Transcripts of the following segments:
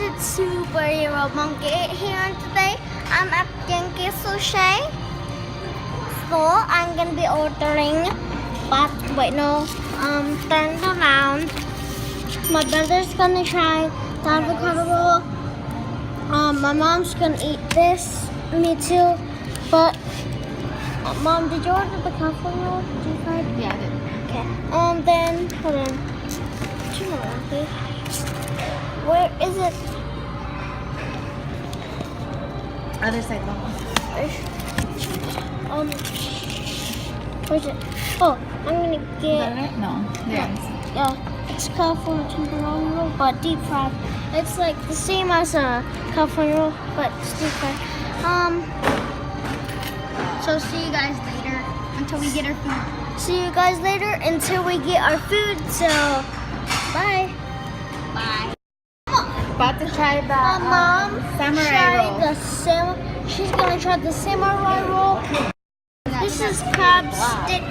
it's Superhero Monkey 8 here, and today I'm at Genki Sushi. So I'm gonna be ordering, but wait, no, turn around. My brother's gonna try the avocado roll. My mom's gonna eat this. Me too. But Mom, did you order the coffee roll? Did you try it? Yeah, I did. Okay. Then hold on. Okay. Where is it? Other side, Mama. Where's it? Oh, I'm gonna Is get. that it? No. Yeah, it's California tempurami roll, but deep fried. It's like the same as a California roll, but it's deep fried. So see you guys later until we get our food. See you guys later until we get our food. So bye. Bye. About to try the Mom samurai roll. She's gonna try the samurai roll. This is crab stick.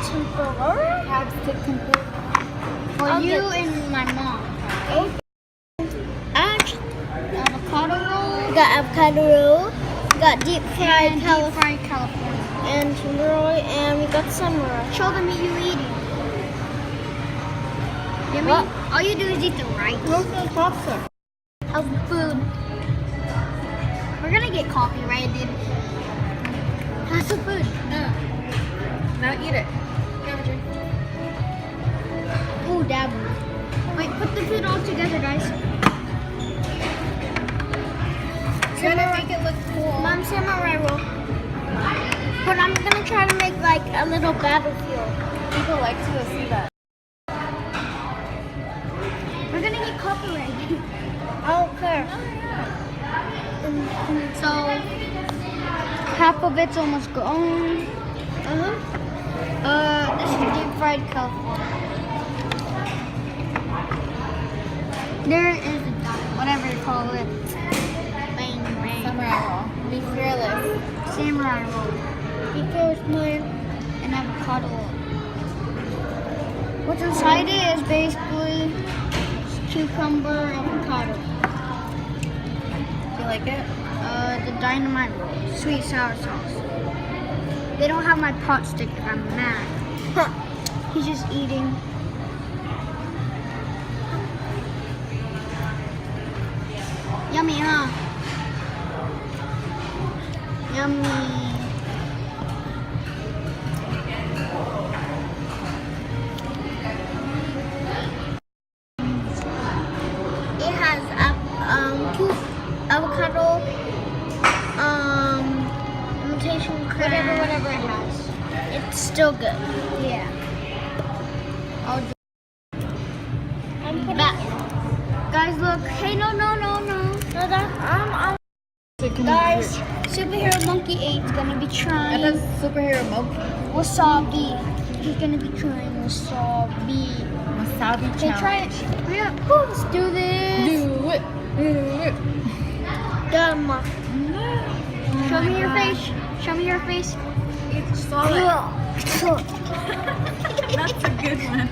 Tempura. Crab stick tempura. For you and my mom. Avocado roll. We got avocado roll. We got deep fried California. And tempura, and we got samurai. Show them you eating. Yummy. What? All you do is eat the rice. Where's the pasta? Of food. We're gonna get copyrighted. That's the food. No. Now eat it. Ooh, dabble. Wait, put the food all together, guys. You're gonna make it look cool. Mom, samurai roll. But I'm gonna try to make like a little battlefield. People like to see that. We're gonna get copyrighted. I don't care. So half of it's almost gone. This is deep fried California. There is a whatever you call it. Bang bang. Samurai roll. Be fearless. Samurai roll. Because mine an avocado roll. What's inside it is basically cucumber avocado. You like it? The dynamite roll, sweet sour sauce. They don't have my pot stick. I'm mad. He's just eating. Yummy, huh? Yummy. It has avocado, imitation crab, whatever it has. It's still good. Yeah. I'll do. I'm back. Guys, look. Hey, no. Guys, Superhero Monkey 8 is gonna be trying. And that's superhero monkey. Wasabi. He's gonna be trying wasabi. Wasabi Okay, try it. challenge. Yeah. Let's do this. Do it. Dumb. Oh Show me my your gosh. face. Show me your face. It's solid. That's a good one.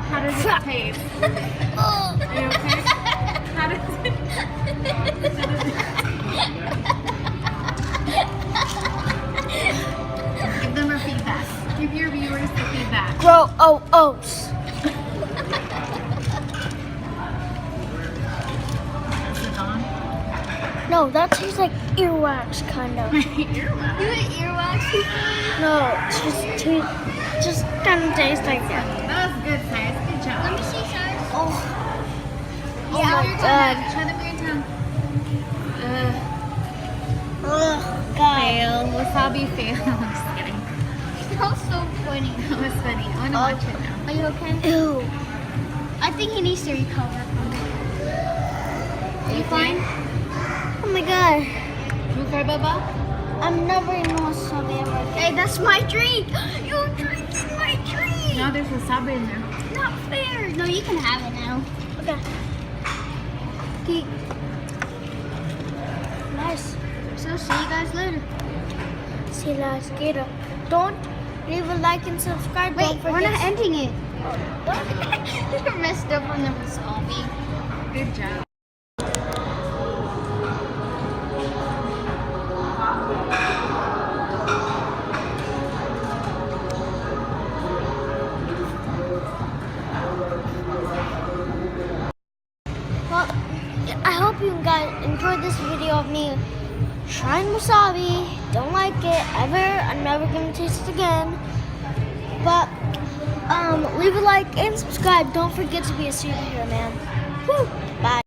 How does it taste? Are you okay? How does it? Give them a feedback. Give your viewers the feedback. Grow oats. Is it on? No, that tastes like earwax, kind of. Earwax. You eat earwax? No, it's just kind of tastes like that. That was good, Cyrus. Good job. Let me see, Cyrus. Oh Yeah, my your God. tongue. Try the weird tongue. Ugh, God. Fail. Wasabi fail. I'm just kidding. That was so funny. That was funny. I want to watch it now. Are you okay? Ew. I think he needs to recover from it. Are you fine? Oh my God. You okay, Baba? I'm never in wasabi ever again. Hey, that's my drink. You're drinking my drink. No, there's wasabi in there. Not fair. No, you can have it now. Okay. Nice. So see you guys later. See you guys later. Don't leave a like and subscribe. Wait, Don't forget. we're not ending it. You messed up on the wasabi. Good job. Well, I hope you guys enjoyed this video of me trying wasabi. Don't like it ever. I'm never gonna taste it again. But leave a like and subscribe. Don't forget to be a superhero, man. Woo! Bye.